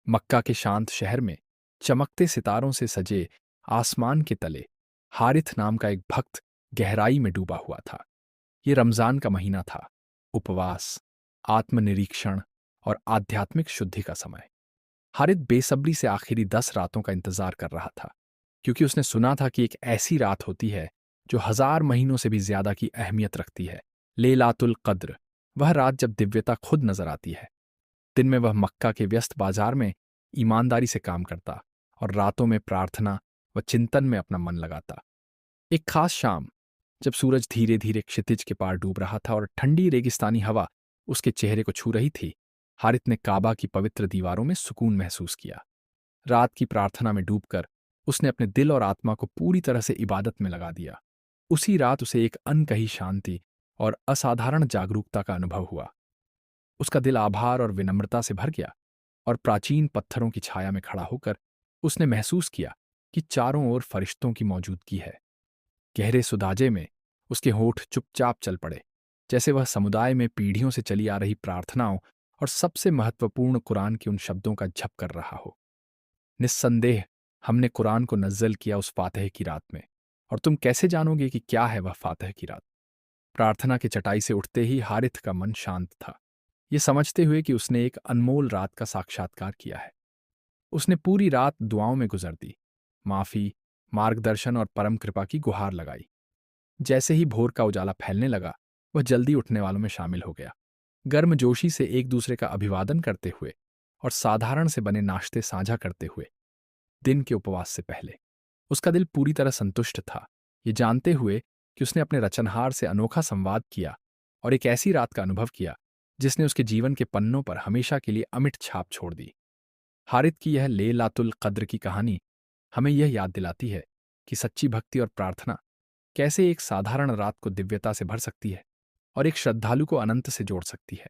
मक्का के शांत शहर में चमकते सितारों से सजे आसमान के तले हारिथ नाम का एक भक्त गहराई में डूबा हुआ था। ये रमजान का महीना था, उपवास, आत्मनिरीक्षण और आध्यात्मिक शुद्धि का समय। हारिथ बेसब्री से आखिरी 10 रातों का इंतजार कर रहा था, क्योंकि उसने सुना था कि एक ऐसी रात होती है जो 1000 महीनों से भी ज्यादा की अहमियत रखती है, लेलातुल कद्र। वह रात जब दिव्यता खुद नजर आती है। दिन में वह मक्का के व्यस्त बाजार में ईमानदारी से काम करता और रातों में प्रार्थना व चिंतन में अपना मन लगाता। एक खास शाम, जब सूरज धीरे धीरे क्षितिज के पार डूब रहा था और ठंडी रेगिस्तानी हवा उसके चेहरे को छू रही थी, हारित ने काबा की पवित्र दीवारों में सुकून महसूस किया। रात की प्रार्थना में डूबकर उसने अपने दिल और आत्मा को पूरी तरह से इबादत में लगा दिया। उसी रात उसे एक अनकही शांति और असाधारण जागरूकता का अनुभव हुआ। उसका दिल आभार और विनम्रता से भर गया और प्राचीन पत्थरों की छाया में खड़ा होकर उसने महसूस किया कि चारों ओर फरिश्तों की मौजूदगी है। गहरे सुदाजे में उसके होठ चुपचाप चल पड़े, जैसे वह समुदाय में पीढ़ियों से चली आ रही प्रार्थनाओं और सबसे महत्वपूर्ण कुरान के उन शब्दों का जप कर रहा हो। निस्संदेह हमने कुरान को नज़्ज़ल किया उस फातह की रात में, और तुम कैसे जानोगे कि क्या है वह फातह की रात। प्रार्थना की चटाई से उठते ही हारिथ का मन शांत था, ये समझते हुए कि उसने एक अनमोल रात का साक्षात्कार किया है। उसने पूरी रात दुआओं में गुजर दी, माफी, मार्गदर्शन और परम कृपा की गुहार लगाई। जैसे ही भोर का उजाला फैलने लगा, वह जल्दी उठने वालों में शामिल हो गया, गर्मजोशी से एक दूसरे का अभिवादन करते हुए और साधारण से बने नाश्ते साझा करते हुए। दिन के उपवास से पहले उसका दिल पूरी तरह संतुष्ट था, ये जानते हुए कि उसने अपने रचनहार से अनोखा संवाद किया और एक ऐसी रात का अनुभव किया जिसने उसके जीवन के पन्नों पर हमेशा के लिए अमिट छाप छोड़ दी। हारित की यह लेलातुल कद्र की कहानी हमें यह याद दिलाती है कि सच्ची भक्ति और प्रार्थना कैसे एक साधारण रात को दिव्यता से भर सकती है और एक श्रद्धालु को अनंत से जोड़ सकती है।